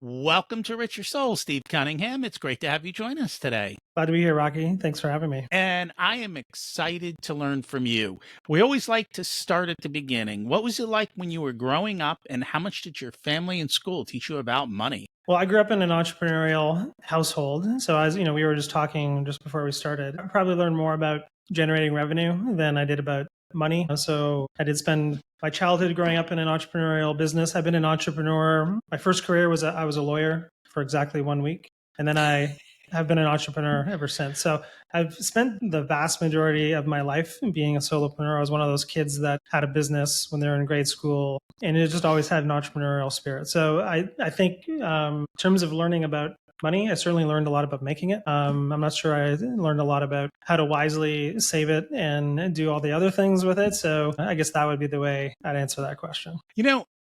Welcome to Rich Your Soul, Steve Cunningham. It's great to have you join us today. Glad to be here, Rocky. Thanks for having me. And I am excited to learn from you. We always like to start at the beginning. What was it like when you were growing up, and how much did your family and school teach you about money? Well, I grew up in an entrepreneurial household. So as you know, we were just talking just before we started. I probably learned more about generating revenue than I did about money. So I did spend my childhood growing up in an entrepreneurial business. I've been an entrepreneur. My first career was I was a lawyer for exactly 1 week. And then I have been an entrepreneur ever since. So I've spent the vast majority of my life being a solopreneur. I was one of those kids that had a business when they were in grade school, and it just always had an entrepreneurial spirit. So I think in terms of learning about money, I certainly learned a lot about making it. I'm not sure I learned a lot about how to wisely save it and do all the other things with it. So I guess that would be the way I'd answer that question.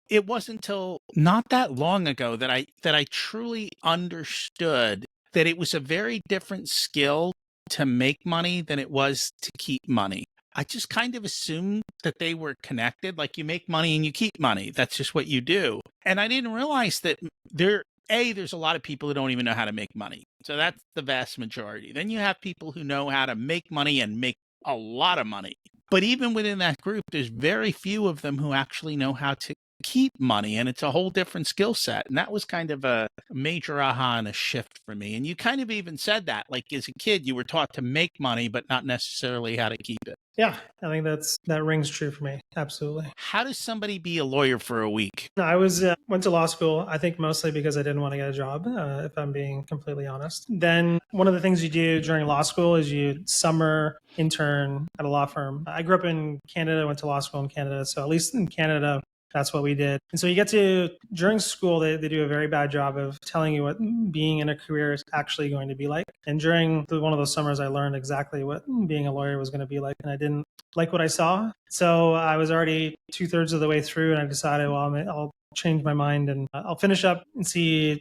It wasn't until not that long ago that I truly understood that it was a very different skill to make money than it was to keep money. I just kind of assumed that they were connected, like you make money and you keep money. That's just what you do. And I didn't realize that there's a lot of people who don't even know how to make money. So that's the vast majority. Then you have people who know how to make money and make a lot of money. But even within that group, there's very few of them who actually know how to keep money, and it's a whole different skill set. And that was kind of a major aha and a shift for me. And you kind of even said that, like as a kid, you were taught to make money, but not necessarily how to keep it. Yeah, I think that rings true for me. Absolutely. How does somebody be a lawyer for a week? I went to law school, I think mostly because I didn't want to get a job, if I'm being completely honest. Then one of the things you do during law school is you summer intern at a law firm. I grew up in Canada, went to law school in Canada. So at least in Canada, that's what we did. And so you get to, during school, they do a very bad job of telling you what being in a career is actually going to be like. And during one of those summers, I learned exactly what being a lawyer was going to be like. And I didn't like what I saw. So I was already 2/3 of the way through, and I decided, well, I'll change my mind and I'll finish up and see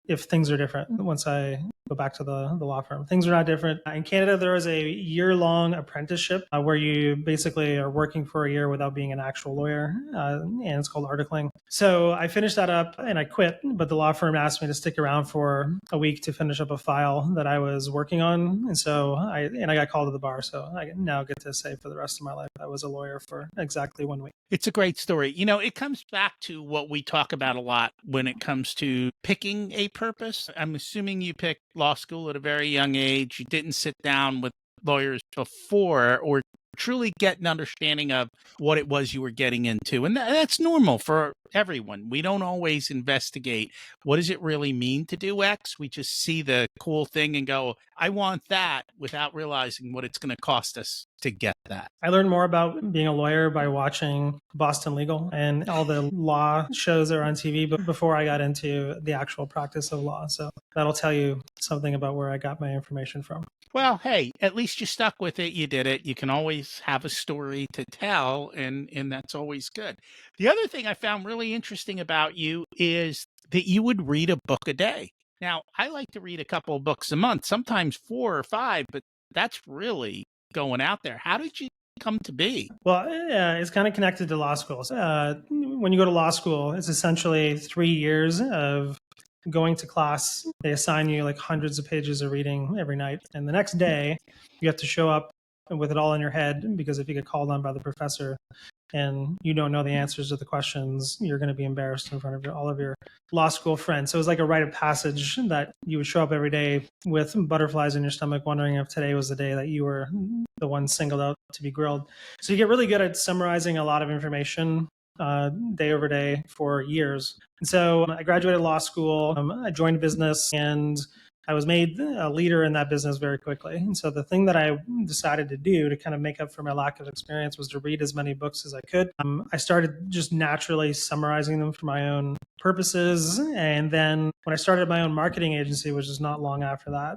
if things are different once I go back to the law firm. Things are not different. In Canada, there is a year-long apprenticeship where you basically are working for a year without being an actual lawyer, and it's called articling. So I finished that up and I quit, but the law firm asked me to stick around for a week to finish up a file that I was working on. And so I got called to the bar. So I now get to say for the rest of my life, I was a lawyer for exactly 1 week. It's a great story. It comes back to what we talk about a lot when it comes to picking a purpose. I'm assuming you picked law school at a very young age. You didn't sit down with lawyers before or truly get an understanding of what it was you were getting into. And that's normal for everyone. We don't always investigate what does it really mean to do X. We just see the cool thing and go, I want that, without realizing what it's going to cost us to get that. I learned more about being a lawyer by watching Boston Legal and all the law shows that are on TV, but before I got into the actual practice of law. So that'll tell you something about where I got my information from. Well, hey, at least you stuck with it. You did it. You can always have a story to tell, and that's always good. The other thing I found really interesting about you is that you would read a book a day. Now, I like to read a couple of books a month, sometimes 4 or 5, but that's really going out there. How did you come to be? Well, it's kind of connected to law school. When you go to law school, it's essentially 3 years of going to class. They assign you like hundreds of pages of reading every night. And the next day, you have to show up with it all in your head, because if you get called on by the professor and you don't know the answers to the questions, you're going to be embarrassed in front of all of your law school friends. So it was like a rite of passage that you would show up every day with butterflies in your stomach, wondering if today was the day that you were the one singled out to be grilled. So you get really good at summarizing a lot of information day over day for years. And so I graduated law school, I joined business, and I was made a leader in that business very quickly. And so the thing that I decided to do to kind of make up for my lack of experience was to read as many books as I could. I started just naturally summarizing them for my own purposes. And then when I started my own marketing agency, which is not long after that,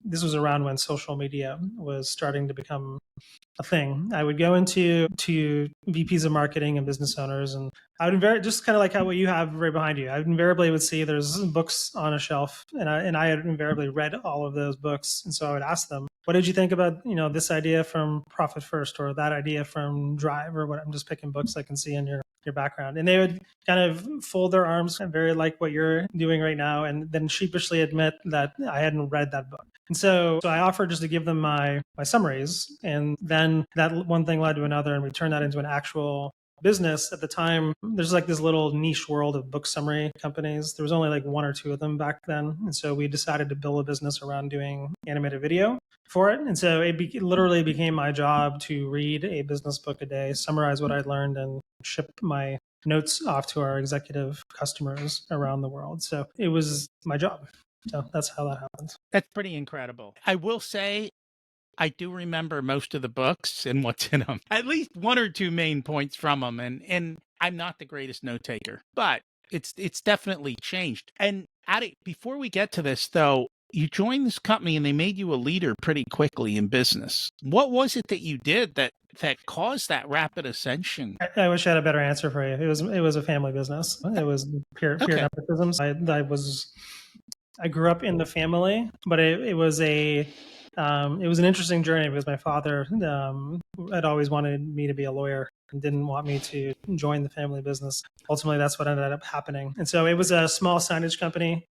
this was around when social media was starting to become a thing. I would go into VPs of marketing and business owners, and I would just kind of like how what you have right behind you. I invariably would see there's books on a shelf, and I had invariably read all of those books, and so I would ask them, "What did you think about this idea from Profit First, or that idea from Drive, or what?" I'm just picking books I can see in your background, and they would kind of fold their arms, very like what you're doing right now, and then sheepishly admit that I hadn't read that book. And so I offered just to give them my summaries, and then that one thing led to another, and we turned that into an actual business. At the time, there's like this little niche world of book summary companies. There was only like one or two of them back then, and so we decided to build a business around doing animated video for it. And so it literally became my job to read a business book a day, summarize what I'd learned, and ship my notes off to our executive customers around the world. So it was my job. So that's how that happened. That's pretty incredible. I will say, I do remember most of the books and what's in them, at least one or two main points from them. And I'm not the greatest note taker, but it's definitely changed. And before we get to this, though, you joined this company and they made you a leader pretty quickly in business. What was it that you did that caused that rapid ascension? I wish I had a better answer for you. It was a family business. It was peer nepotism. I grew up in the family, but it was an interesting journey because my father had always wanted me to be a lawyer and didn't want me to join the family business. Ultimately, that's what ended up happening. And so it was a small signage company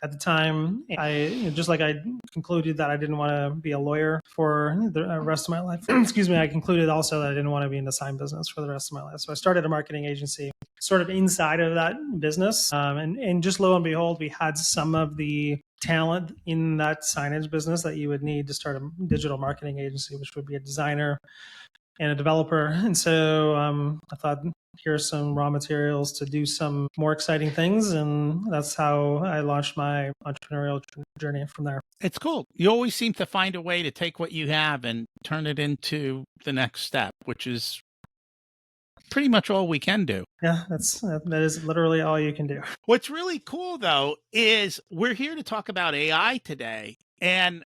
at the time. I concluded that I didn't want to be a lawyer for the rest of my life. Excuse me. I concluded also that I didn't want to be in the sign business for the rest of my life. So I started a marketing agency sort of inside of that business. And just lo and behold, we had some of the talent in that signage business that you would need to start a digital marketing agency, which would be a designer and a developer. And so I thought, here's some raw materials to do some more exciting things. And that's how I launched my entrepreneurial journey from there. It's cool. You always seem to find a way to take what you have and turn it into the next step, which is pretty much all we can do. Yeah, that is literally all you can do. What's really cool, though, is we're here to talk about AI today. And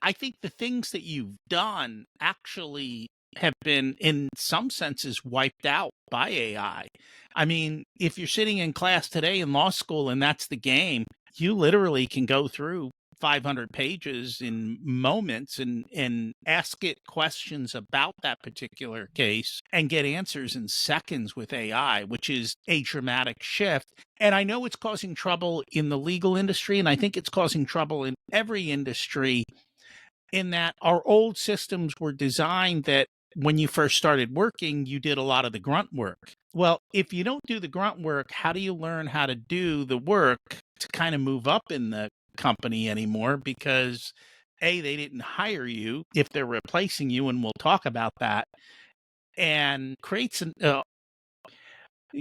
I think the things that you've done actually have been, in some senses, wiped out by AI. I mean, if you're sitting in class today in law school and that's the game, you literally can go through 500 pages in moments and ask it questions about that particular case and get answers in seconds with AI, which is a dramatic shift. And I know it's causing trouble in the legal industry, and I think it's causing trouble in every industry, in that our old systems were designed that when you first started working, you did a lot of the grunt work. Well, if you don't do the grunt work, how do you learn how to do the work to kind of move up in the company anymore? Because A, they didn't hire you if they're replacing you, and we'll talk about that, and it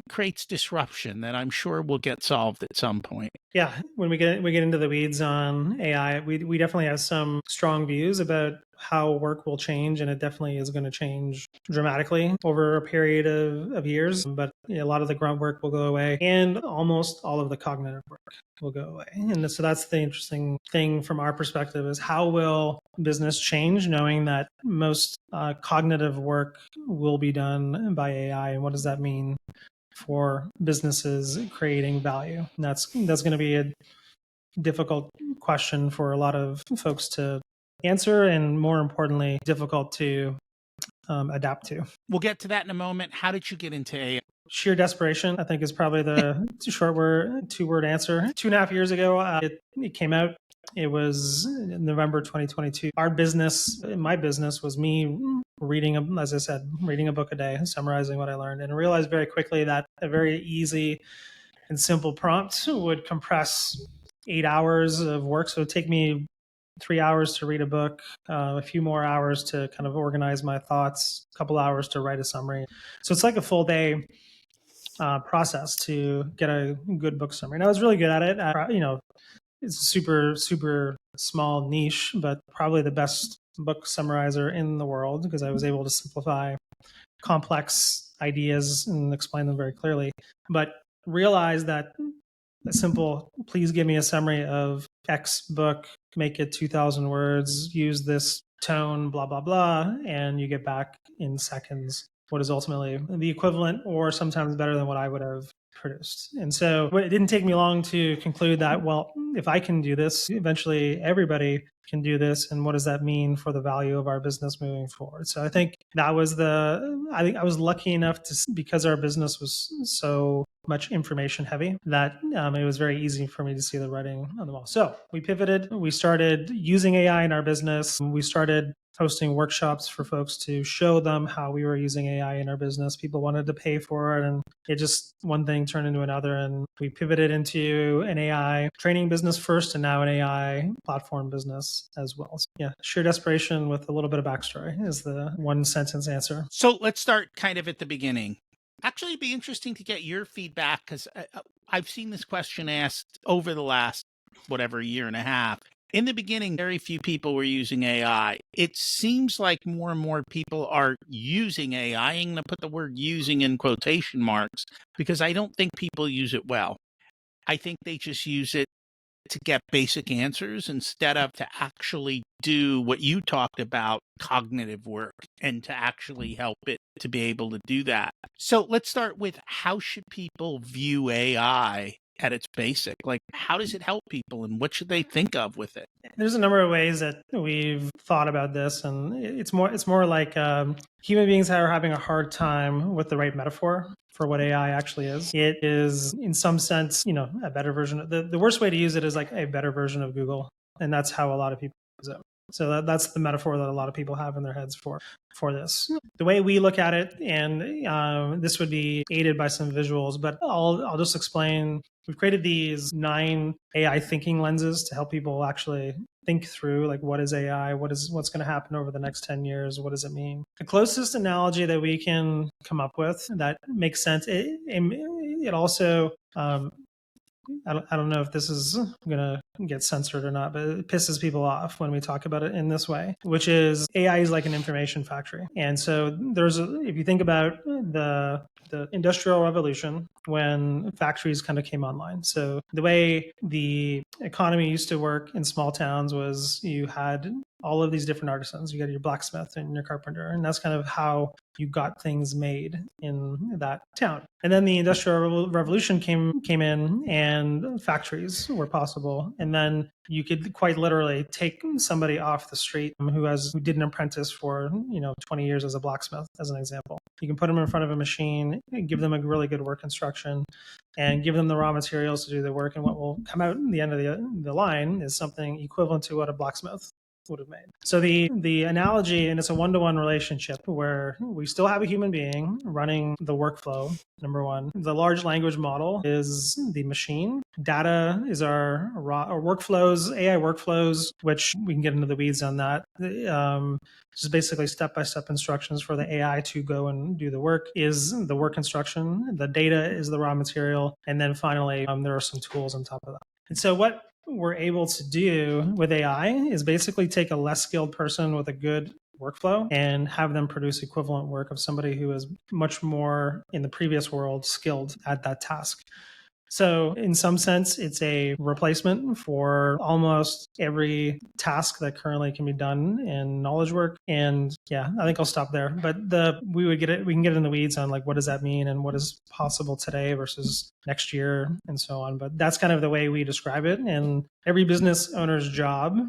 creates disruption that I'm sure will get solved at some point. Yeah, when we get into the weeds on AI, we definitely have some strong views about how work will change, and it definitely is going to change dramatically over a period of years. But a lot of the grunt work will go away, and almost all of the cognitive work will go away. And so that's the interesting thing from our perspective, is how will business change, knowing that most cognitive work will be done by AI, and what does that mean for businesses creating value? And that's going to be a difficult question for a lot of folks to answer, and more importantly, difficult to adapt to. We'll get to that in a moment. How did you get into AI? Sheer desperation, I think, is probably the two-word answer. 2.5 years ago, it came out. It was November 2022. My business was me reading, as I said, reading a book a day, summarizing what I learned, and I realized very quickly that a very easy and simple prompt would compress 8 hours of work. So it would take me 3 hours to read a book, a few more hours to kind of organize my thoughts, a couple hours to write a summary. So it's like a full day process to get a good book summary. And I was really good at it. It's a super, super small niche, but probably the best book summarizer in the world, because I was able to simplify complex ideas and explain them very clearly. But realize that a simple, please give me a summary of X book, make it 2,000 words, use this tone, blah, blah, blah, and you get back in seconds what is ultimately the equivalent or sometimes better than what I would have produced. And so it didn't take me long to conclude that, well, if I can do this, eventually everybody can do this. And what does that mean for the value of our business moving forward? So I think I think I was lucky enough to, because our business was so much information heavy, that it was very easy for me to see the writing on the wall. So we pivoted. We started using AI in our business. We started hosting workshops for folks to show them how we were using AI in our business. People wanted to pay for it, and it just one thing turned into another. And we pivoted into an AI training business first, and now an AI platform business as well. So, yeah, sheer desperation with a little bit of backstory is the one sentence answer. So let's start kind of at the beginning. Actually, it'd be interesting to get your feedback, because I've seen this question asked over the last, whatever, year and a half. In the beginning, very few people were using AI. It seems like more and more people are using AI. I'm going to put the word using in quotation marks, because I don't think people use it well. I think they just use it to get basic answers instead of to actually do what you talked about, cognitive work, and to actually help it to be able to do that. So let's start with, how should people view AI at its basic? Like, how does it help people, and what should they think of with it? There's a number of ways that we've thought about this, and it's more like human beings are having a hard time with the right metaphor for what AI actually is. It is, in some sense, a better version. The worst way to use it is like a better version of Google, and that's how a lot of people use it. So that's the metaphor that a lot of people have in their heads for this. The way we look at it, and this would be aided by some visuals, but I'll just explain. We've created these 9 AI thinking lenses to help people actually think through, like, what is AI? What's going to happen over the next 10 years? What does it mean? The closest analogy that we can come up with that makes sense. It also, I don't know if this is going to get censored or not, but it pisses people off when we talk about it in this way, which is AI is like an information factory. And so if you think about the Industrial Revolution, when factories kind of came online. So the way the economy used to work in small towns was you had all of these different artisans. You got your blacksmith and your carpenter, and that's kind of how you got things made in that town. And then the Industrial Revolution came in, and factories were possible. And then you could quite literally take somebody off the street who did an apprentice for 20 years as a blacksmith, as an example. You can put them in front of a machine, give them a really good work instruction, and give them the raw materials to do the work. And what will come out in the end of the line is something equivalent to what a blacksmith would have made. So the analogy, and it's a one-to-one relationship where we still have a human being running the workflow, number one. The large language model is the machine. Data is our workflows, AI workflows, which we can get into the weeds on that. Just basically step-by-step instructions for the AI to go and do the work is the work instruction. The data is the raw material. And then finally, there are some tools on top of that. And so what we're able to do with AI is basically take a less skilled person with a good workflow and have them produce equivalent work of somebody who is much more, in the previous world, skilled at that task. So in some sense, it's a replacement for almost every task that currently can be done in knowledge work. And yeah, I think I'll stop there. But we can get in the weeds on, like, what does that mean and what is possible today versus next year and so on. But that's kind of the way we describe it. And every business owner's job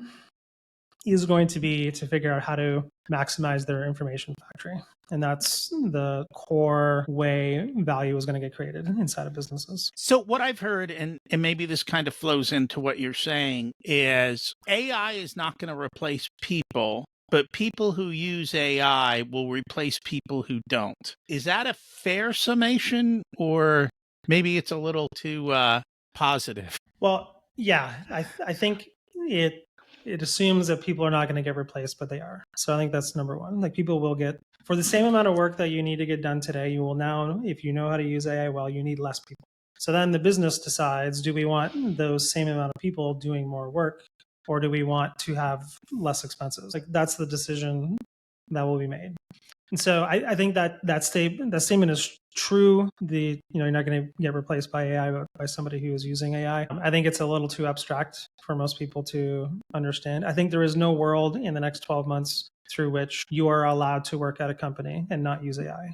is going to be to figure out how to maximize their information factory. And that's the core way value is going to get created inside of businesses. So what I've heard, and maybe this kind of flows into what you're saying, is AI is not going to replace people, but people who use AI will replace people who don't. Is that a fair summation, or maybe it's a little too positive? Well, yeah, I think it assumes that people are not going to get replaced, but they are. So I think that's number one. Like, people will get, for the same amount of work that you need to get done today, you will now, if you know how to use AI well, you need less people. So then the business decides, do we want those same amount of people doing more work, or do we want to have less expenses? Like, that's the decision that will be made. And so I think that statement is true you're not going to get replaced by AI, but by somebody who is using AI. I think it's a little too abstract for most people to understand. I think there is no world in the next 12 months through which you are allowed to work at a company and not use AI.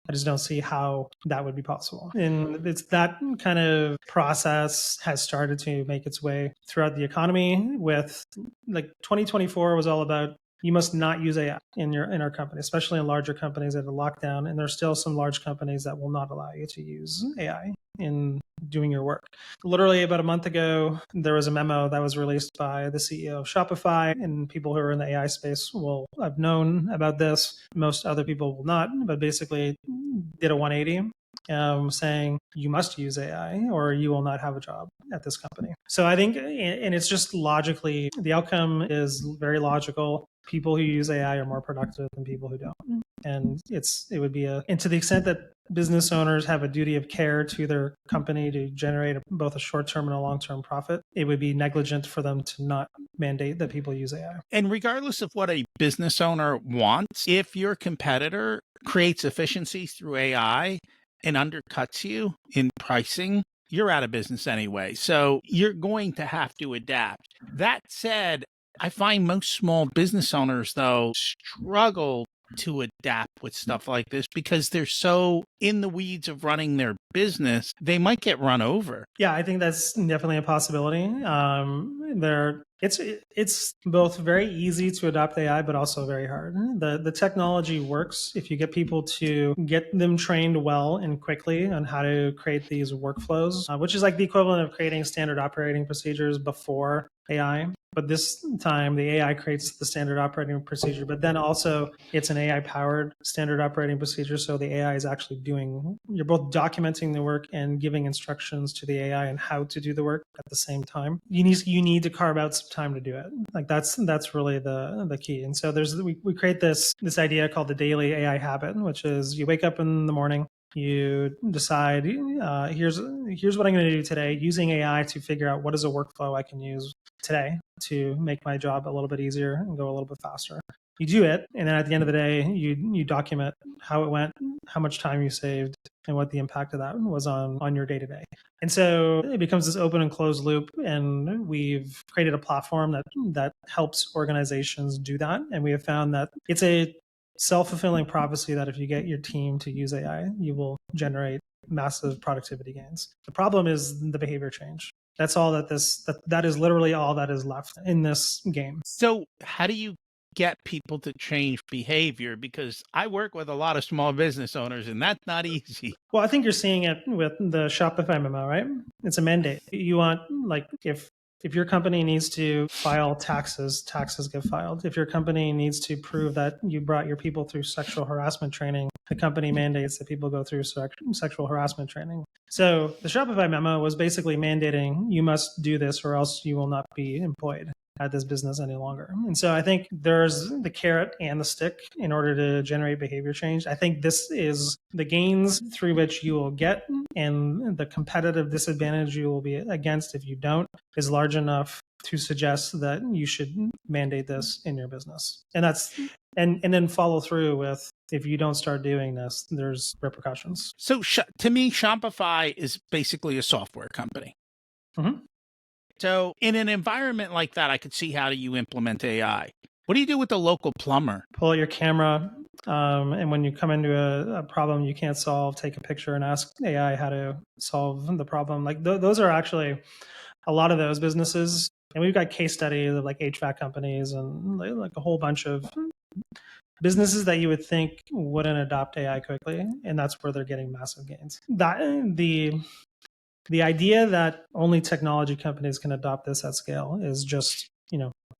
I just don't see how that would be possible. And it's that kind of process has started to make its way throughout the economy with 2024 was all about you must not use AI in our company, especially in larger companies that are locked down. And there's still some large companies that will not allow you to use AI in doing your work. Literally about a month ago, there was a memo that was released by the CEO of Shopify, and people who are in the AI space will have known about this. Most other people will not, but basically did a 180 saying you must use AI or you will not have a job at this company. So I think, and it's just logically, the outcome is very logical. People who use AI are more productive than people who don't. And it would be and to the extent that business owners have a duty of care to their company to generate both a short-term and a long-term profit, it would be negligent for them to not mandate that people use AI. And regardless of what a business owner wants, if your competitor creates efficiencies through AI and undercuts you in pricing, you're out of business anyway. So you're going to have to adapt. That said, I find most small business owners, though, struggle to adapt with stuff like this because they're so in the weeds of running their business, they might get run over. Yeah, I think that's definitely a possibility. It's both very easy to adopt AI, but also very hard. The technology works if you get people to get them trained well and quickly on how to create these workflows, which is like the equivalent of creating standard operating procedures before AI. But this time, the AI creates the standard operating procedure, but then also it's an AI-powered standard operating procedure. So the AI is actually you're both documenting the work and giving instructions to the AI on how to do the work at the same time. You need to carve out some time to do it. Like that's really the key. And so we create this idea called the daily AI habit, which is you wake up in the morning, you decide, here's what I'm going to do today using AI to figure out what is a workflow I can use today to make my job a little bit easier and go a little bit faster. You do it, and then at the end of the day, you document how it went, how much time you saved, and what the impact of that was on your day-to-day. And so it becomes this open and closed loop, and we've created a platform that helps organizations do that. And we have found that it's a self-fulfilling prophecy that if you get your team to use AI, you will generate massive productivity gains. The problem is the behavior change. That's all that is literally all that is left in this game. So how do you get people to change behavior? Because I work with a lot of small business owners and that's not easy. Well, I think you're seeing it with the Shopify memo, right? It's a mandate. You want, if your company needs to file taxes get filed. If your company needs to prove that you brought your people through sexual harassment training, the company mandates that people go through sexual harassment training. So the Shopify memo was basically mandating you must do this or else you will not be employed at this business any longer. And so I think there's the carrot and the stick in order to generate behavior change. I think this is the gains through which you will get and the competitive disadvantage you will be against if you don't is large enough to suggest that you should mandate this in your business. And and then follow through with, if you don't start doing this, there's repercussions. So to me, Shopify is basically a software company. Mm-hmm. So in an environment like that, I could see how do you implement AI. What do you do with the local plumber? Pull out your camera, and when you come into a problem you can't solve, take a picture and ask AI how to solve the problem. Like those are actually a lot of those businesses. And we've got case studies of like HVAC companies and like a whole bunch of businesses that you would think wouldn't adopt AI quickly, and that's where they're getting massive gains. The idea that only technology companies can adopt this at scale is just,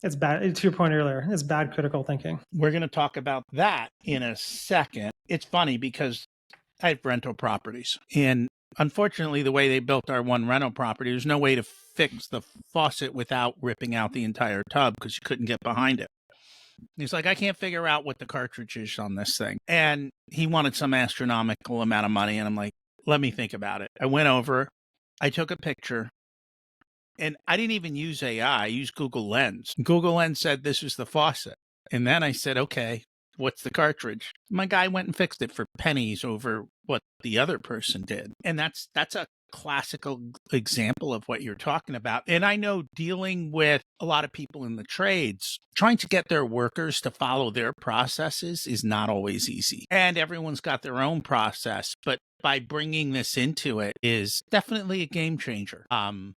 it's bad. To your point earlier, it's bad critical thinking. We're going to talk about that in a second. It's funny because I have rental properties, and unfortunately, the way they built our one rental property, there's no way to fix the faucet without ripping out the entire tub because you couldn't get behind it. He's like, I can't figure out what the cartridge is on this thing. And he wanted some astronomical amount of money. And I'm like, let me think about it. I went over, I took a picture, and I didn't even use AI. I used Google Lens. Google Lens said this is the faucet. And then I said, okay, what's the cartridge? My guy went and fixed it for pennies over what the other person did. And that's a classical example of what you're talking about. And I know dealing with a lot of people in the trades, trying to get their workers to follow their processes is not always easy. And everyone's got their own process, but by bringing this into it is definitely a game changer. And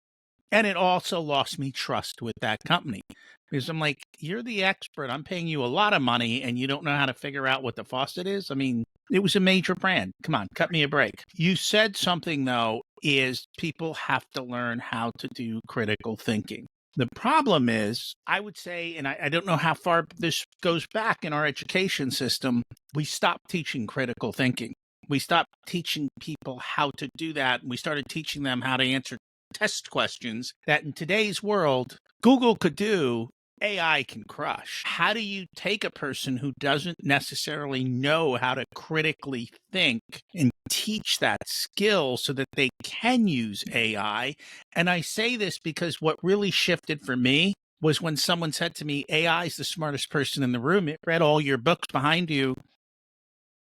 it also lost me trust with that company because I'm like, you're the expert. I'm paying you a lot of money and you don't know how to figure out what the faucet is. I mean, it was a major brand. Come on, cut me a break. You said something, though, is people have to learn how to do critical thinking. The problem is, I would say, and I don't know how far this goes back in our education system, we stopped teaching critical thinking. We stopped teaching people how to do that. We started teaching them how to answer test questions that in today's world, Google could do, AI can crush. How do you take a person who doesn't necessarily know how to critically think and teach that skill so that they can use AI? And I say this because what really shifted for me was when someone said to me, AI is the smartest person in the room. It read all your books behind you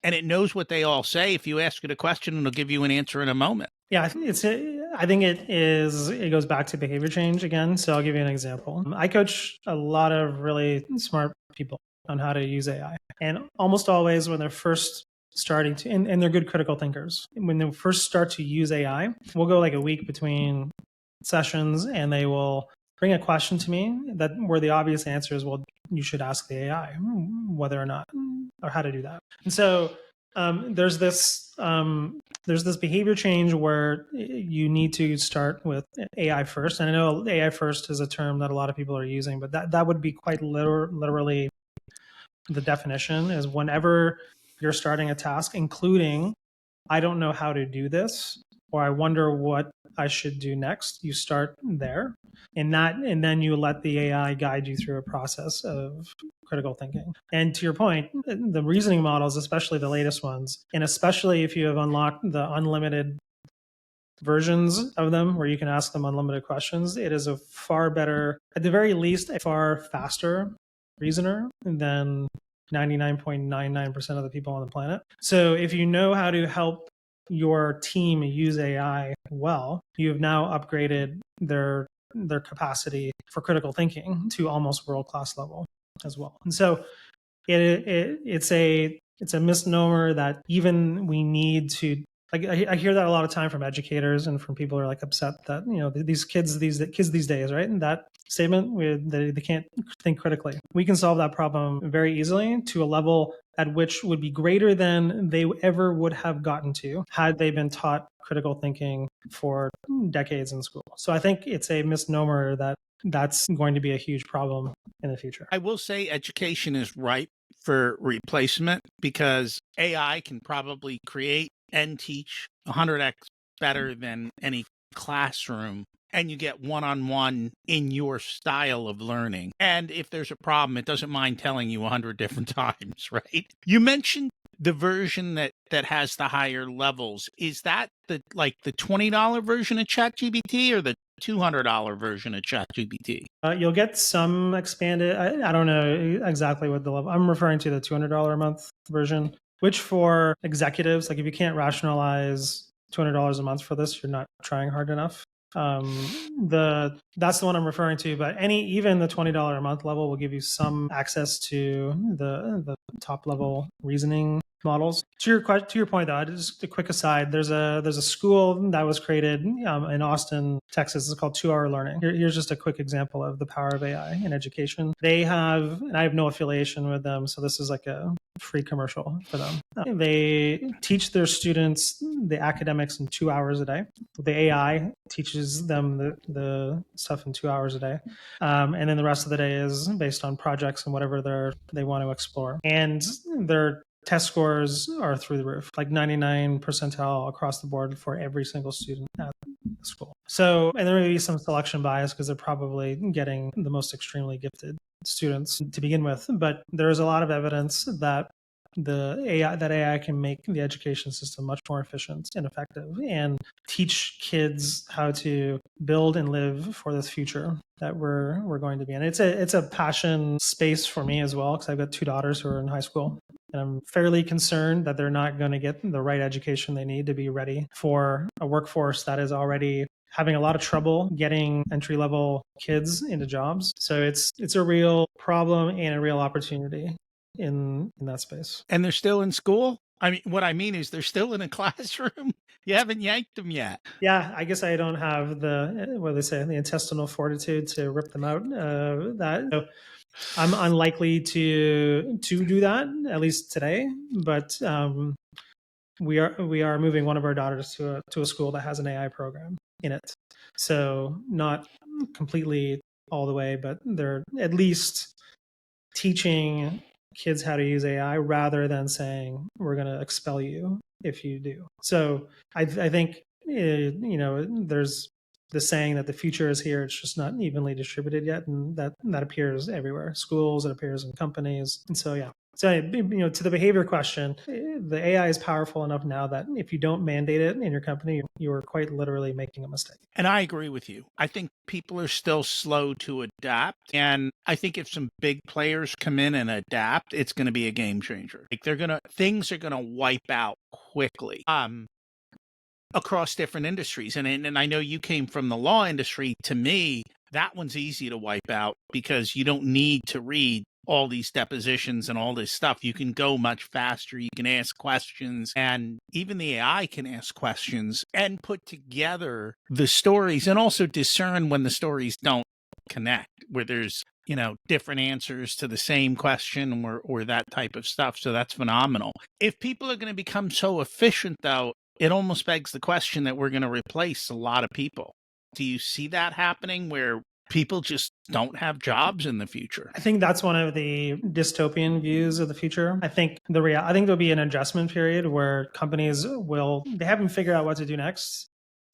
and it knows what they all say. If you ask it a question, it'll give you an answer in a moment. Yeah, I think it goes back to behavior change again. So I'll give you an example. I coach a lot of really smart people on how to use AI. And almost always when they're first starting to, and they're good critical thinkers, when they first start to use AI, we'll go like a week between sessions and they will bring a question to me that where the obvious answer is, well, you should ask the AI whether or not, or how to do that. And so there's this behavior change where you need to start with AI first. And I know AI first is a term that a lot of people are using, but that would be quite literally the definition is whenever you're starting a task, including, I don't know how to do this, or I wonder what I should do next, you start there. And then you let the AI guide you through a process of critical thinking. And to your point, the reasoning models, especially the latest ones, and especially if you have unlocked the unlimited versions of them where you can ask them unlimited questions, it is a far better, at the very least, a far faster reasoner than 99.99% of the people on the planet. So if you know how to help your team use AI well, you have now upgraded their capacity for critical thinking to almost world-class level as well. And so it's a misnomer that even we need to, like, I hear that a lot of time from educators and from people who are like upset that, you know, these kids these days, right? And that statement, they can't think critically. We can solve that problem very easily to a level at which would be greater than they ever would have gotten to had they been taught critical thinking for decades in school. So I think it's a misnomer that that's going to be a huge problem in the future. I will say education is ripe for replacement because AI can probably create and teach 100x better than any classroom, and you get one-on-one in your style of learning. And if there's a problem, it doesn't mind telling you 100 different times, right? You mentioned the version that has the higher levels. Is that the $20 version of ChatGPT or the $200 version of ChatGPT? You'll get some expanded. I don't know exactly what the level. I'm referring to the $200 a month version, which for executives, like if you can't rationalize $200 a month for this, you're not trying hard enough. That's the one I'm referring to. But even the $20 a month level will give you some access to the top level reasoning models. To your point, though, just a quick aside. There's a school that was created in Austin, Texas. It's called 2 Hour Learning. Here's just a quick example of the power of AI in education. They have, and I have no affiliation with them, so this is like a free commercial for them. They teach their students the academics in 2 hours a day. The AI teaches them the stuff in 2 hours a day. And then the rest of the day is based on projects and whatever they want to explore. And their test scores are through the roof, like 99 percentile across the board for every single student at the school. So, and there may be some selection bias because they're probably getting the most extremely gifted students to begin with. But there is a lot of evidence that AI can make the education system much more efficient and effective and teach kids how to build and live for this future that we're going to be in. It's a passion space for me as well because I've got 2 daughters who are in high school. And I'm fairly concerned that they're not going to get the right education they need to be ready for a workforce that is already having a lot of trouble getting entry-level kids into jobs. So it's a real problem and a real opportunity in that space. And they're still in school? I mean, what I mean is they're still in a classroom. You haven't yanked them yet. Yeah, I guess I don't have the, what do they say, the intestinal fortitude to rip them out. So I'm unlikely to do that, at least today. But we are moving one of our daughters to a school that has an AI program in it. So not completely all the way, but they're at least teaching kids how to use AI rather than saying we're going to expel you if you do. So I think there's the saying that the future is here. It's just not evenly distributed yet, and that appears everywhere. Schools, it appears in companies, and so yeah. So to the behavior question, the AI is powerful enough now that if you don't mandate it in your company, you are quite literally making a mistake. And I agree with you. I think people are still slow to adapt. And I think if some big players come in and adapt, it's going to be a game changer. Like things are going to wipe out quickly. Across different industries. And I know you came from the law industry. To me, that one's easy to wipe out because you don't need to read all these depositions and all this stuff. You can go much faster. You can ask questions, and even the AI can ask questions and put together the stories and also discern when the stories don't connect, where there's different answers to the same question or that type of stuff. So that's phenomenal. If people are going to become so efficient, though, it almost begs the question that we're going to replace a lot of people. Do you see that happening where people just don't have jobs in the future? I think that's one of the dystopian views of the future. I think there'll be an adjustment period where companies they haven't figured out what to do next.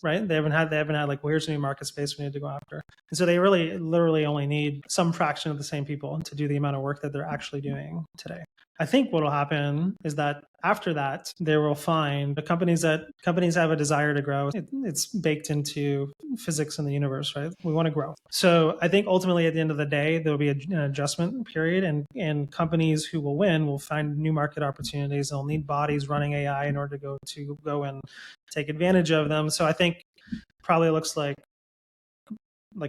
Right? They haven't had like, well, here's a new market space we need to go after. And so they really literally only need some fraction of the same people to do the amount of work that they're actually doing today. I think what will happen is that after that, they will find the companies have a desire to grow. It's baked into physics in the universe, right? We want to grow. So I think ultimately at the end of the day, there'll be an adjustment period, and companies who will win will find new market opportunities. They'll need bodies running AI in order to go and take advantage of them. So I think probably looks like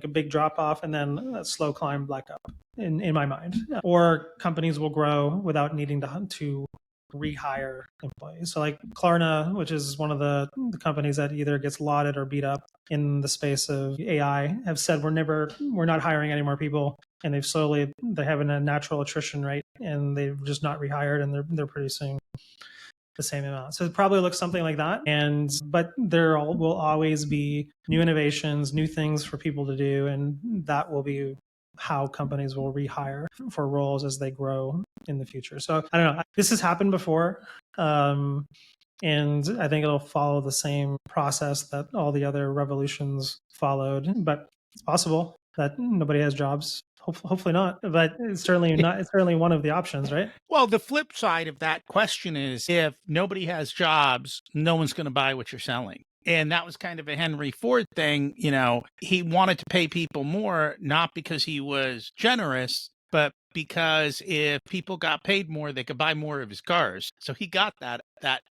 a big drop off and then a slow climb back up in my mind. Or companies will grow without needing to rehire employees. So like Klarna, which is one of the companies that either gets lauded or beat up in the space of AI, have said we're not hiring any more people, and they have a natural attrition rate, and they've just not rehired, and they're producing the same amount. So it probably looks something like that. But there will always be new innovations, new things for people to do, and that will be how companies will rehire for roles as they grow in the future. So I don't know. This has happened before. And I think it'll follow the same process that all the other revolutions followed. But it's possible that nobody has jobs. Hopefully not, but it's certainly not. It's certainly one of the options, right? Well, the flip side of that question is if nobody has jobs, no one's going to buy what you're selling. And that was kind of a Henry Ford thing. He wanted to pay people more, not because he was generous, but because if people got paid more, they could buy more of his cars. So he got that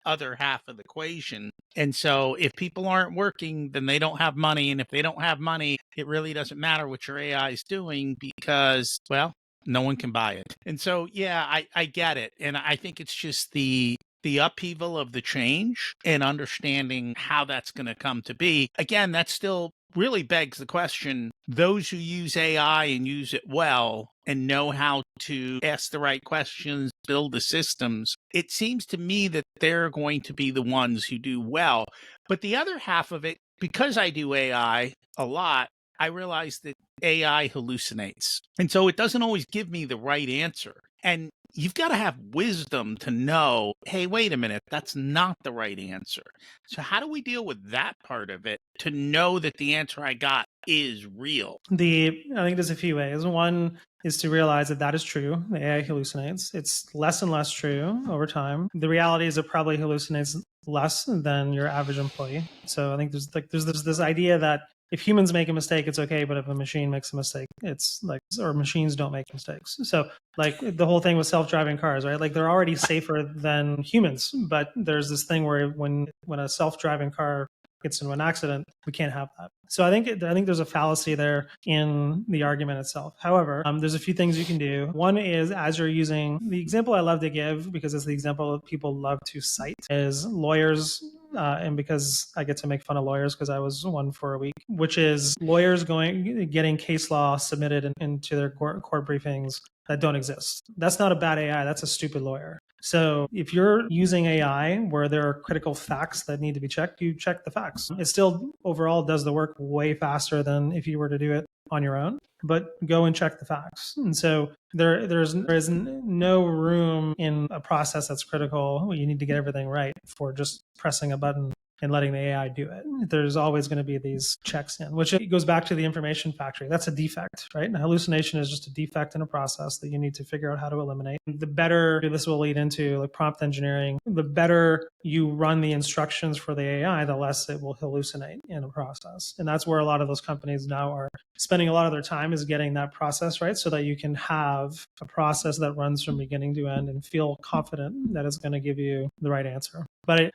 other half of the equation. And so if people aren't working, then they don't have money. And if they don't have money, it really doesn't matter what your AI is doing because, well, no one can buy it. And so, yeah, I get it. And I think it's just the upheaval of the change and understanding how that's going to come to be. Again, that still really begs the question, those who use AI and use it well and know how to ask the right questions, build the systems, it seems to me that they're going to be the ones who do well. But the other half of it, because I do AI a lot, I realize that AI hallucinates. And so it doesn't always give me the right answer. And you've got to have wisdom to know, hey, wait a minute, that's not the right answer. So how do we deal with that part of it to know that the answer I got is real? I think there's a few ways. One is to realize that is true. The AI hallucinates. It's less and less true over time. The reality is it probably hallucinates less than your average employee. So I think there's this idea that if humans make a mistake, it's okay, but if a machine makes a mistake, it's like, or machines don't make mistakes. So like the whole thing with self-driving cars, right? Like they're already safer than humans, but there's this thing where when a self-driving car gets into an accident, we can't have that. So I think there's a fallacy there in the argument itself. However, there's a few things you can do. One is, as you're using the example I love to give, because it's the example that people love to cite, is lawyers. And because I get to make fun of lawyers because I was one for a week, which is lawyers getting case law submitted into their court briefings that don't exist. That's not a bad AI. That's a stupid lawyer. So if you're using AI where there are critical facts that need to be checked, you check the facts. It still overall does the work way faster than if you were to do it on your own, but go and check the facts. And so there is no room in a process that's critical. You need to get everything right for just pressing a button and letting the AI do it. There's always going to be these checks in, which it goes back to the information factory. That's a defect, right? And a hallucination is just a defect in a process that you need to figure out how to eliminate. The better, this will lead into like prompt engineering, the better you run the instructions for the AI, the less it will hallucinate in a process. And that's where a lot of those companies now are spending a lot of their time, is getting that process right, so that you can have a process that runs from beginning to end and feel confident that it's going to give you the right answer. But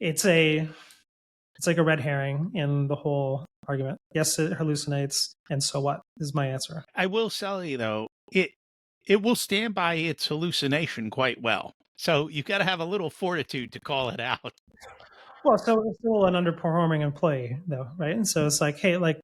it's like a red herring in the whole argument. Yes, it hallucinates, and so what is my answer. I will say though, it will stand by its hallucination quite well. So you've got to have a little fortitude to call it out. Well, so it's still an underperforming employee, though, right? And so it's like, hey, like,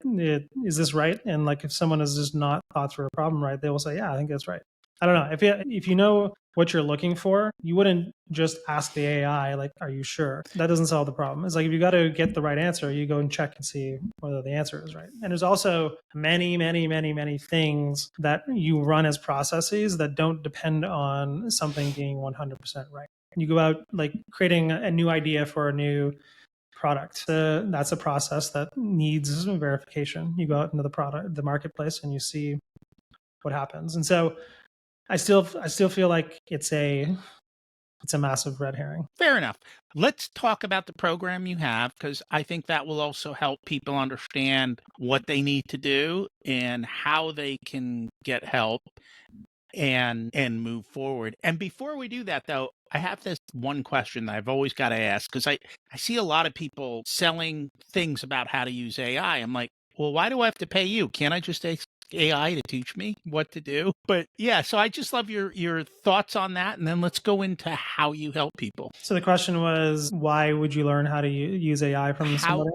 is this right? And like, if someone has just not thought through a problem right, they will say, yeah, I think that's right. I don't know. If you know what you're looking for, you wouldn't just ask the AI, like, are you sure? That doesn't solve the problem. It's like, if you got to get the right answer, you go and check and see whether the answer is right. And there's also many, many, many, many things that you run as processes that don't depend on something being 100% right. You go out like creating a new idea for a new product. That's a process that needs verification. You go out into the marketplace, and you see what happens. And so I still feel like it's a massive red herring. Fair enough. Let's talk about the program you have, because I think that will also help people understand what they need to do and how they can get help and move forward. And before we do that, though, I have this one question that I've always got to ask, because I see a lot of people selling things about how to use AI. I'm like, well, why do I have to pay you? Can't I just ask AI to teach me what to do? But yeah, so I just love your thoughts on that. And then let's go into how you help people. So the question was, why would you learn how to use AI from somebody?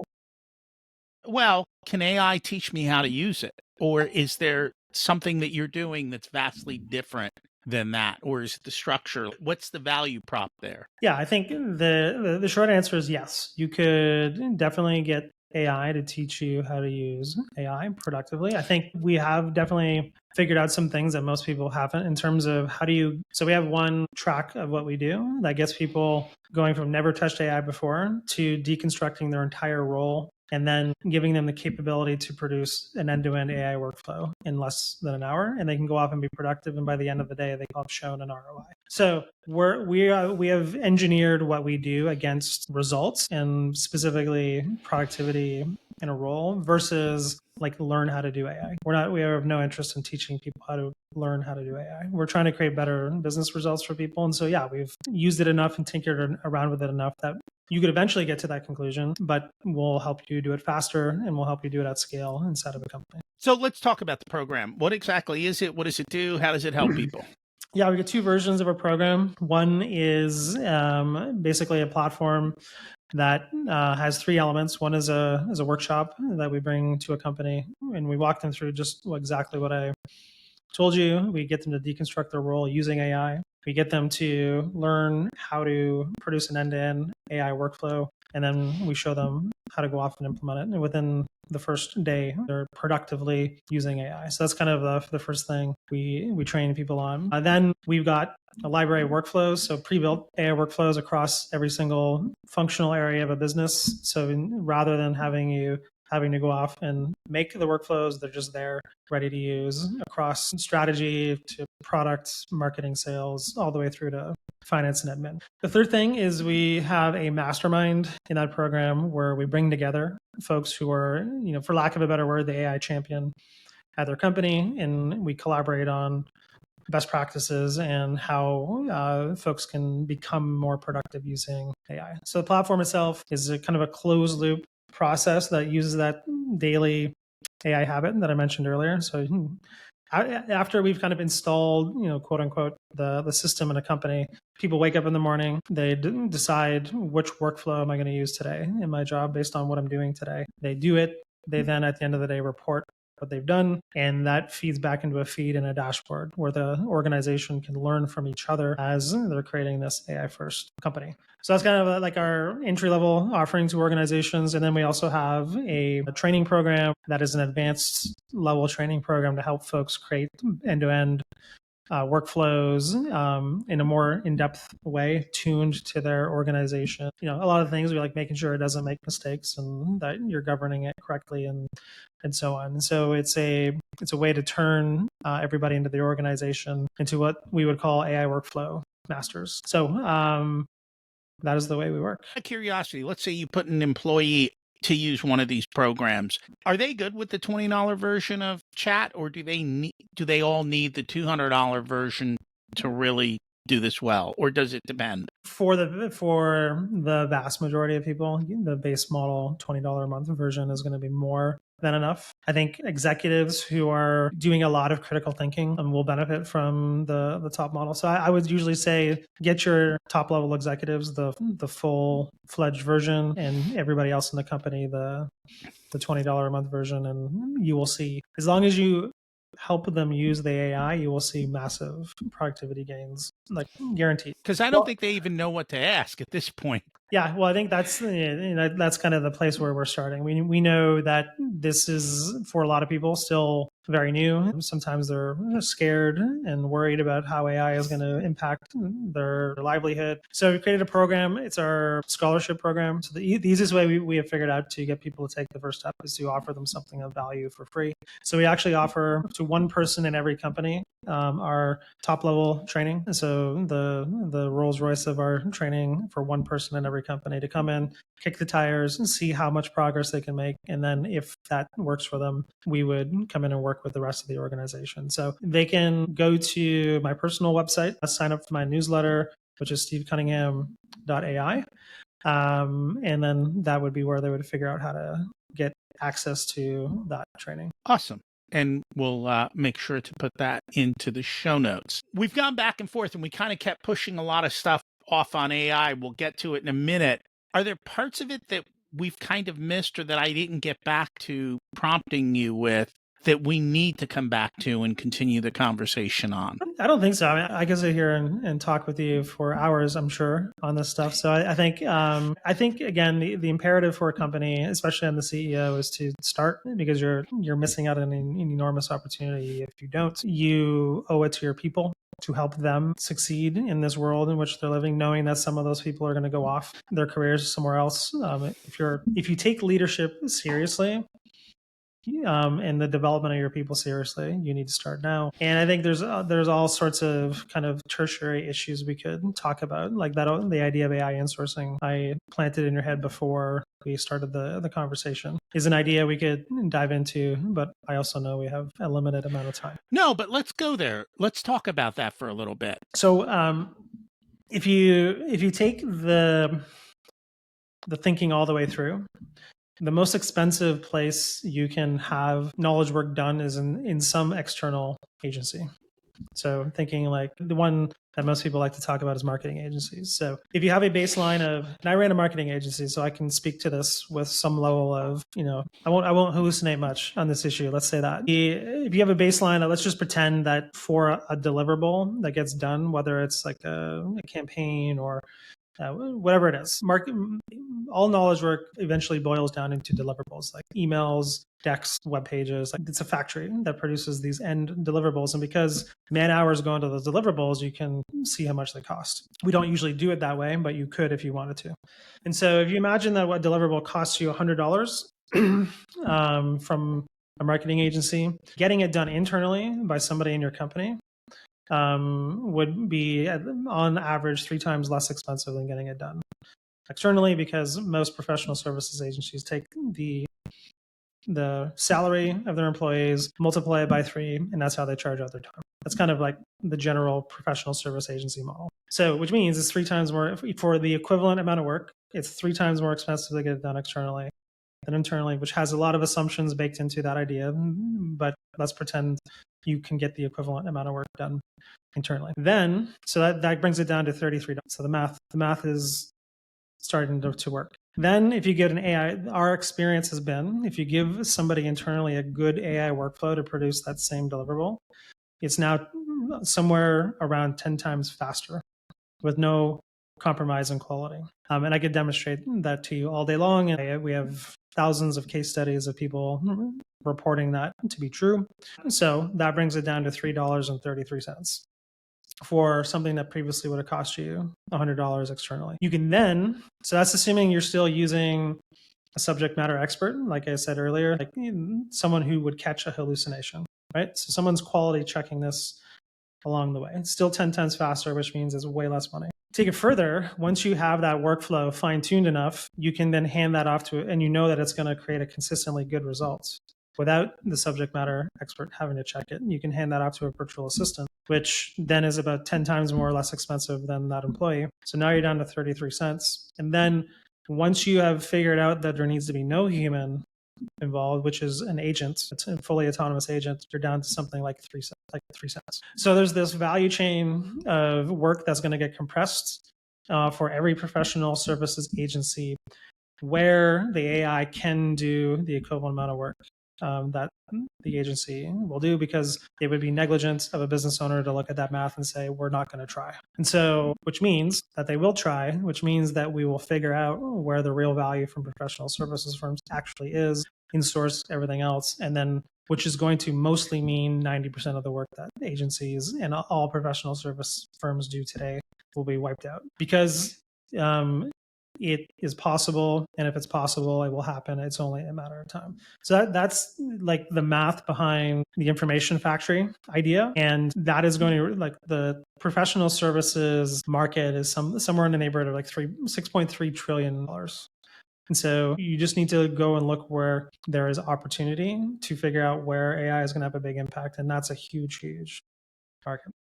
Well, can AI teach me how to use it? Or is there something that you're doing that's vastly different than that? Or is it the structure? What's the value prop there? Yeah, I think the short answer is yes. You could definitely get AI to teach you how to use AI productively. I think we have definitely figured out some things that most people haven't, in terms of so we have one track of what we do that gets people going from never touched AI before to deconstructing their entire role, and then giving them the capability to produce an end-to-end AI workflow in less than an hour, and they can go off and be productive. And by the end of the day, they will have shown an ROI. So we have engineered what we do against results, and specifically productivity in a role, versus like learn how to do AI. We have no interest in teaching people how to learn how to do AI. We're trying to create better business results for people. And so, yeah, we've used it enough and tinkered around with it enough that you could eventually get to that conclusion, but we'll help you do it faster, and we'll help you do it at scale inside of a company. So let's talk about the program. What exactly is it? What does it do? How does it help people? Yeah, we get two versions of our program. One is basically a platform that has three elements. One is a workshop that we bring to a company, and we walk them through just exactly what I told you. We get them to deconstruct their role using AI. We get them to learn how to produce an end-to-end AI workflow, and then we show them how to go off and implement it. And within the first day, they're productively using AI. So that's kind of the first thing we train people on. Then we've got a library of workflows, so pre-built AI workflows across every single functional area of a business. So rather than having you having to go off and make the workflows. They're just there, ready to use across strategy to product, marketing, sales, all the way through to finance and admin. The third thing is we have a mastermind in that program where we bring together folks who are, for lack of a better word, the AI champion at their company, and we collaborate on best practices and how folks can become more productive using AI. So the platform itself is a kind of a closed loop process that uses that daily AI habit that I mentioned earlier. So after we've kind of installed, quote unquote, the system in a company, people wake up in the morning, they decide which workflow am I going to use today in my job based on what I'm doing today. They do it. They then at the end of the day report what they've done, and that feeds back into a feed and a dashboard where the organization can learn from each other as they're creating this AI first company. So that's kind of like our entry level offering to organizations. And then we also have a training program that is an advanced level training program to help folks create end-to-end workflows in a more in-depth way, tuned to their organization. A lot of things we like making sure it doesn't make mistakes and that you're governing it correctly and so on. And so it's a way to turn everybody into the organization into what we would call AI workflow masters. So that is the way we work. Out of curiosity, let's say you put an employee to use one of these programs. Are they good with the $20 version of chat, or do they all need the $200 version to really do this well, or does it depend? For the vast majority of people, the base model $20 a month version is going to be more than enough. I think executives who are doing a lot of critical thinking will benefit from the top model. So I would usually say get your top level executives the full fledged version, and everybody else in the company the $20 a month version, and you will see, as long as you help them use the AI, you will see massive productivity gains, like guaranteed. Because I don't think they even know what to ask at this point. Yeah, well, I think that's kind of the place where we're starting. We know that this is, for a lot of people, still very new. Sometimes they're scared and worried about how AI is going to impact their livelihood. So we created a program. It's our scholarship program. So the easiest way we have figured out to get people to take the first step is to offer them something of value for free. So we actually offer to one person in every company our top level training. So the Rolls Royce of our training for one person in every company to come in, kick the tires, and see how much progress they can make. And then if that works for them, we would come in and work with the rest of the organization. So they can go to my personal website, sign up for my newsletter, which is stevecunningham.ai. And then that would be where they would figure out how to get access to that training. Awesome. And we'll make sure to put that into the show notes. We've gone back and forth and we kind of kept pushing a lot of stuff off on AI. We'll get to it in a minute. Are there parts of it that we've kind of missed or that I didn't get back to prompting you with that we need to come back to and continue the conversation on? I don't think so. I mean, I could sit here and talk with you for hours, I'm sure, on this stuff. So I think again, the imperative for a company, especially on the CEO, is to start, because you're missing out on an enormous opportunity. If you don't, you owe it to your people to help them succeed in this world in which they're living, knowing that some of those people are going to go off their careers somewhere else. If you take leadership seriously, and the development of your people seriously, you need to start now. And I think there's all sorts of kind of tertiary issues we could talk about, like that the idea of AI insourcing I planted in your head before we started the conversation is an idea we could dive into, but I also know we have a limited amount of time. No, but let's go there. Let's talk about that for a little bit. So if you take the thinking all the way through, the most expensive place you can have knowledge work done is in some external agency. So thinking like the one that most people like to talk about is marketing agencies. So if you have a baseline of, and I ran a marketing agency, so I can speak to this with some level of, I won't hallucinate much on this issue. Let's say that. If you have a baseline, let's just pretend that for a deliverable that gets done, whether it's like a campaign or whatever it is, all knowledge work eventually boils down into deliverables like emails, decks, web pages. Like it's a factory that produces these end deliverables. And because man hours go into those deliverables, you can see how much they cost. We don't usually do it that way, but you could if you wanted to. And so if you imagine that what deliverable costs you $100, from a marketing agency, getting it done internally by somebody in your company would be on average 3 times less expensive than getting it done externally, because most professional services agencies take the salary of their employees, multiply it by 3, and that's how they charge out their time. That's kind of like the general professional service agency model. So, which means it's 3 times more for the equivalent amount of work. It's 3 times more expensive to get it done externally than internally, which has a lot of assumptions baked into that idea. But let's pretend you can get the equivalent amount of work done internally. Then, so that brings it down to $33. So the math is starting to work. Then if you get an AI, our experience has been, if you give somebody internally a good AI workflow to produce that same deliverable, it's now somewhere around 10 times faster with no compromise in quality. And I could demonstrate that to you all day long. And we have thousands of case studies of people reporting that to be true. So that brings it down to $3.33 for something that previously would have cost you $100 externally. You can then, so that's assuming you're still using a subject matter expert, like I said earlier, like someone who would catch a hallucination, right? So someone's quality checking this along the way. It's still 10 times faster, which means it's way less money. Take it further, once you have that workflow fine-tuned enough, you can then hand that off to, and you know that it's going to create a consistently good result without the subject matter expert having to check it. You can hand that off to a virtual assistant, which then is about 10 times more or less expensive than that employee. So now you're down to 33 cents. And then once you have figured out that there needs to be no human involved, which is an agent, it's a fully autonomous agent, you're down to something like 3 cents, So there's this value chain of work that's going to get compressed for every professional services agency where the AI can do the equivalent amount of work that the agency will do, because it would be negligent of a business owner to look at that math and say, we're not going to try. And so, which means that they will try, which means that we will figure out where the real value from professional services firms actually is, insource everything else, and then which is going to mostly mean 90% of the work that agencies and all professional service firms do today will be wiped out, because it is possible, and if it's possible, it will happen. It's only a matter of time. So that's like the math behind the information factory idea, and that is going to, like, the professional services market is somewhere in the neighborhood of like $6.3 trillion. And so you just need to go and look where there is opportunity to figure out where AI is going to have a big impact, and that's a huge market.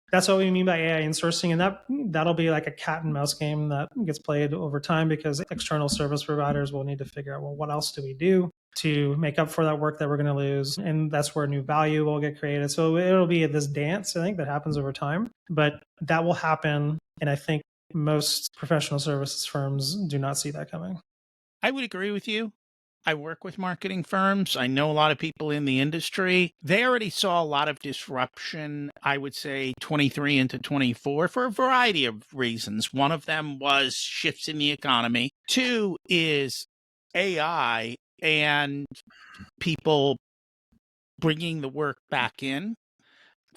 That's what we mean by AI insourcing, and that'll be like a cat and mouse game that gets played over time, because external service providers will need to figure out, well, what else do we do to make up for that work that we're going to lose? And that's where new value will get created. So it'll be this dance, I think, that happens over time, but that will happen. And I think most professional services firms do not see that coming. I would agree with you. I work with marketing firms. I know a lot of people in the industry. They already saw a lot of disruption, I would say 23 into 24, for a variety of reasons. One of them was shifts in the economy. 2 is AI and people bringing the work back in.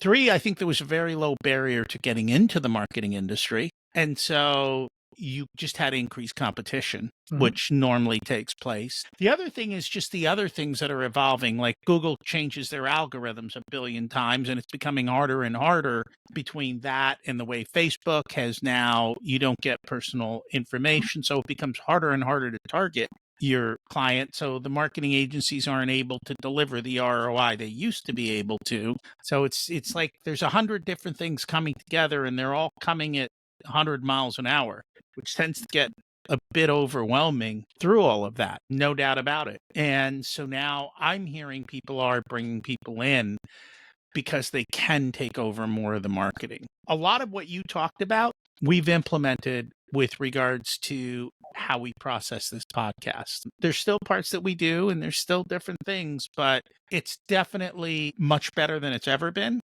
3, I think there was a very low barrier to getting into the marketing industry. And so you just had increased competition, which normally takes place. The other thing is just the other things that are evolving, like Google changes their algorithms a billion times, and it's becoming harder and harder between that and the way Facebook has now, you don't get personal information. So it becomes harder and harder to target your client. So the marketing agencies aren't able to deliver the ROI they used to be able to. So it's like there's 100 different things coming together, and they're all coming at 100 miles an hour, which tends to get a bit overwhelming through all of that, no doubt about it. And so now I'm hearing people are bringing people in because they can take over more of the marketing. A lot of what you talked about, we've implemented with regards to how we process this podcast. There's still parts that we do, and there's still different things, but it's definitely much better than it's ever been.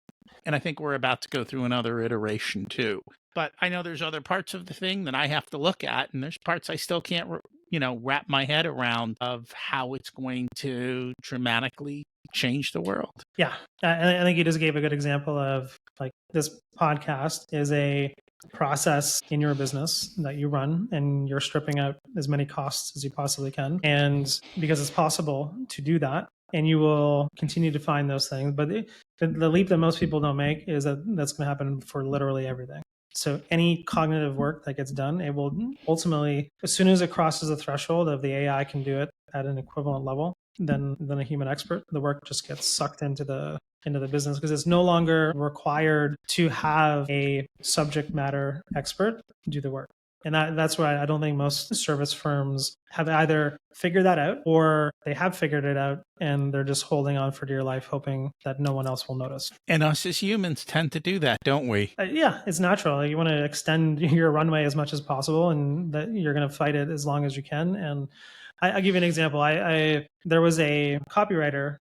And I think we're about to go through another iteration too. But I know there's other parts of the thing that I have to look at, and there's parts I still can't, wrap my head around of how it's going to dramatically change the world. Yeah, I think you just gave a good example of, like, this podcast is a process in your business that you run, and you're stripping out as many costs as you possibly can. And because it's possible to do that, and you will continue to find those things. But the leap that most people don't make is that that's going to happen for literally everything. So any cognitive work that gets done, it will ultimately, as soon as it crosses the threshold of the AI can do it at an equivalent level than a human expert, the work just gets sucked into the business, because it's no longer required to have a subject matter expert do the work. And that's why I don't think most service firms have either figured that out, or they have figured it out and they're just holding on for dear life, hoping that no one else will notice. And us as humans tend to do that, don't we? Yeah, it's natural. You want to extend your runway as much as possible, and that you're going to fight it as long as you can. And I'll give you an example. There was a copywriter.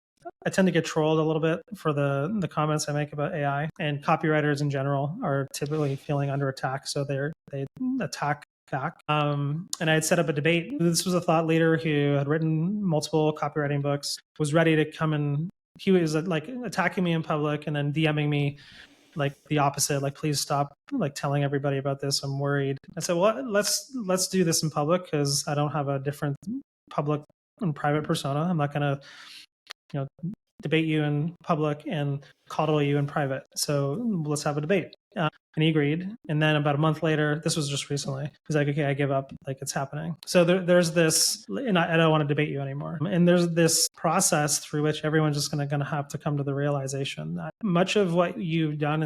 I tend to get trolled a little bit for the comments I make about AI, and copywriters in general are typically feeling under attack, so they attack back. And I had set up a debate. This was a thought leader who had written multiple copywriting books, was ready to come and he was like attacking me in public and then DMing me like the opposite, like, please stop like telling everybody about this, I'm worried. I said, well, let's do this in public, because I don't have a different public and private persona. I'm not going to debate you in public and coddle you in private, so let's have a debate. And he agreed. And then about a month later, this was just recently, he's like, okay, I give up, like, it's happening. So there's this, and I don't want to debate you anymore. And there's this process through which everyone's just going to have to come to the realization that much of what you've done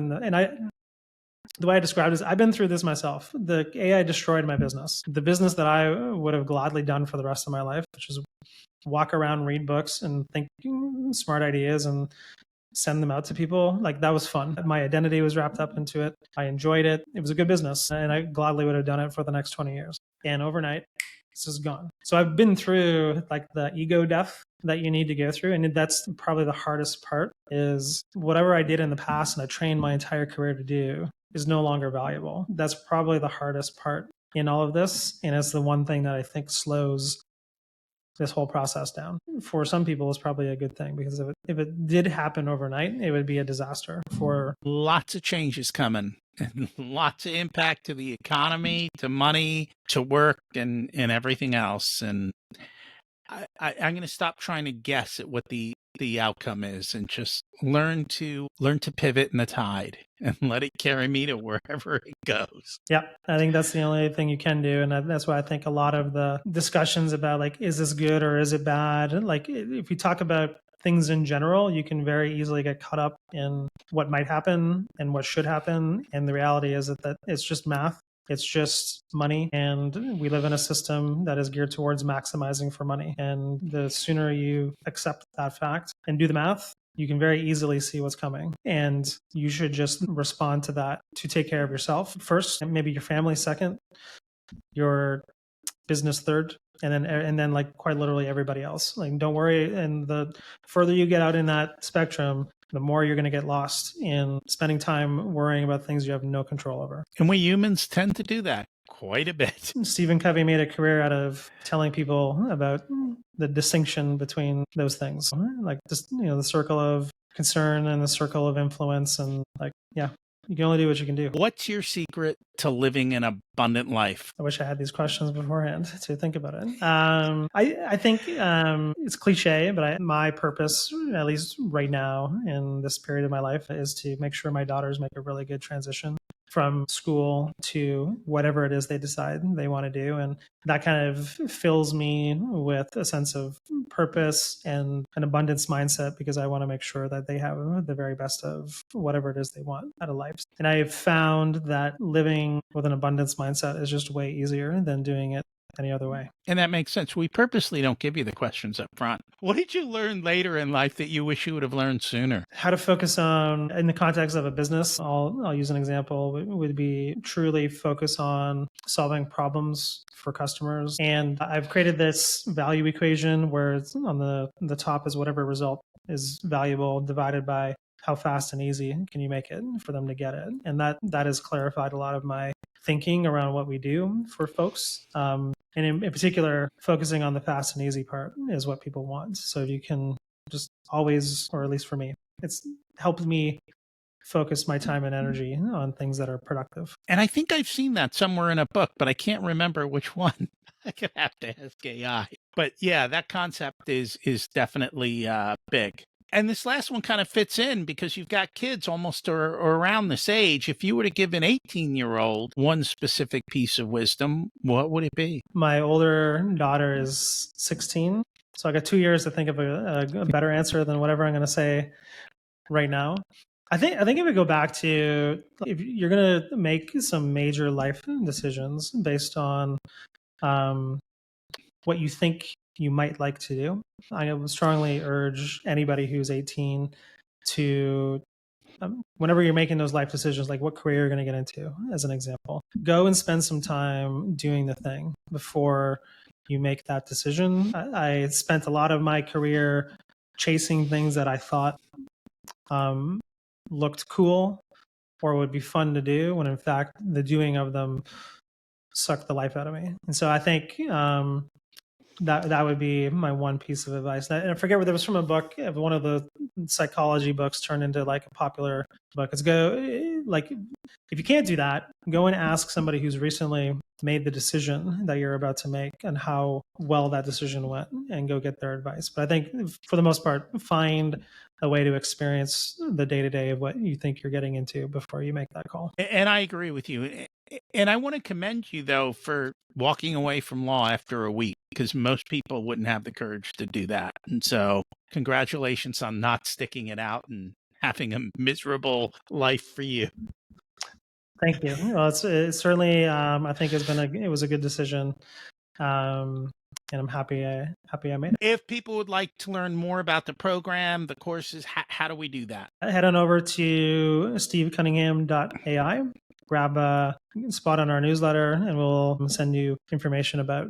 the way I described it is, I've been through this myself. The AI destroyed my business. The business that I would have gladly done for the rest of my life, which is walk around, read books, and think smart ideas and send them out to people. Like, that was fun. My identity was wrapped up into it. I enjoyed it. It was a good business, and I gladly would have done it for the next 20 years. And overnight, this is gone. So I've been through like the ego death that you need to go through. And that's probably the hardest part, is whatever I did in the past and I trained my entire career to do is no longer valuable. That's probably the hardest part in all of this. And it's the one thing that I think slows this whole process down. For some people, it's probably a good thing, because if it did happen overnight, it would be a disaster. For lots of changes coming, and lots of impact to the economy, to money, to work, and everything else. And I'm going to stop trying to guess at what the outcome is, and just learn to pivot in the tide and let it carry me to wherever it goes. Yeah, I think that's the only thing you can do. And that's why I think a lot of the discussions about, like, is this good or is it bad? Like, if we talk about things in general, you can very easily get caught up in what might happen and what should happen. And the reality is that it's just math. It's just money. And we live in a system that is geared towards maximizing for money. And the sooner you accept that fact and do the math, you can very easily see what's coming. And you should just respond to that to take care of yourself first, and maybe your family second, your business third, and then like quite literally everybody else. Like, don't worry. And the further you get out in that spectrum, the more you're going to get lost in spending time worrying about things you have no control over. And we humans tend to do that quite a bit. Stephen Covey made a career out of telling people about the distinction between those things, like just, the circle of concern and the circle of influence. And like, yeah, you can only do what you can do. What's your secret to living an abundant life? I wish I had these questions beforehand to think about it. I think it's cliche, but my purpose, at least right now in this period of my life, is to make sure my daughters make a really good transition from school to whatever it is they decide they want to do. And that kind of fills me with a sense of purpose and an abundance mindset, because I want to make sure that they have the very best of whatever it is they want out of life. And I've found that living with an abundance mindset is just way easier than doing it any other way. And that makes sense. We purposely don't give you the questions up front. What did you learn later in life that you wish you would have learned sooner? How to focus on, in the context of a business, I'll use an example, would be truly focus on solving problems for customers. And I've created this value equation where it's on the top is whatever result is valuable divided by how fast and easy can you make it for them to get it. And that has clarified a lot of my thinking around what we do for folks. And in particular, focusing on the fast and easy part is what people want. So if you can just always, or at least for me, it's helped me focus my time and energy on things that are productive. And I think I've seen that somewhere in a book, but I can't remember which one. I could have to ask AI. But yeah, that concept is definitely big. And this last one kind of fits in because you've got kids almost or around this age. If you were to give an 18-year-old one specific piece of wisdom, what would it be? My older daughter is 16, so I got 2 years to think of a better answer than whatever I'm going to say right now. I think it would go back to, if you're going to make some major life decisions based on what you think you might like to do, I would strongly urge anybody who's 18 to, whenever you're making those life decisions, like what career you're going to get into, as an example, go and spend some time doing the thing before you make that decision. I spent a lot of my career chasing things that I thought looked cool or would be fun to do, when in fact the doing of them sucked the life out of me. And so I think that would be my one piece of advice. And I forget whether it was from a book, one of the psychology books turned into like a popular book. It's like, if you can't do that, go and ask somebody who's recently made the decision that you're about to make and how well that decision went, and go get their advice. But I think for the most part, find a way to experience the day-to-day of what you think you're getting into before you make that call. And I agree with you. And I want to commend you, though, for walking away from law after a week, because most people wouldn't have the courage to do that. And so congratulations on not sticking it out and having a miserable life for you. Thank you. Well, it's certainly, I think it was a good decision. And I'm happy I made it. If people would like to learn more about the program, the courses, how do we do that? Head on over to stevecunningham.ai, grab a spot on our newsletter, and we'll send you information about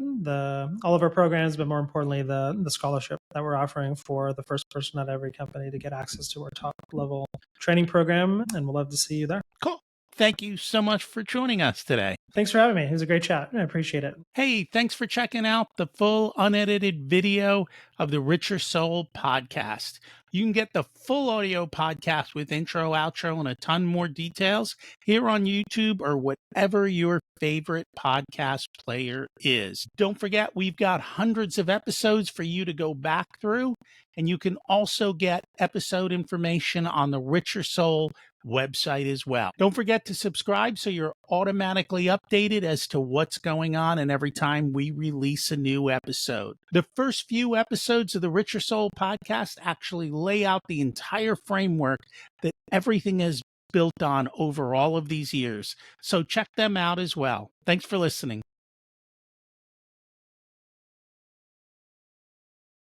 all of our programs, but more importantly, the scholarship that we're offering for the first person at every company to get access to our top level training program. And we'll love to see you there. Cool. Thank you so much for joining us today. Thanks for having me. It was a great chat. I appreciate it. Hey, thanks for checking out the full unedited video of the Richer Soul podcast. You can get the full audio podcast with intro, outro, and a ton more details here on YouTube or whatever your favorite podcast player is. Don't forget, we've got hundreds of episodes for you to go back through, and you can also get episode information on the Richer Soul website as well. Don't forget to subscribe so you're automatically updated as to what's going on and every time we release a new episode. The first few episodes of the Richer Soul podcast actually lay out the entire framework that everything is built on over all of these years. So check them out as well. Thanks for listening.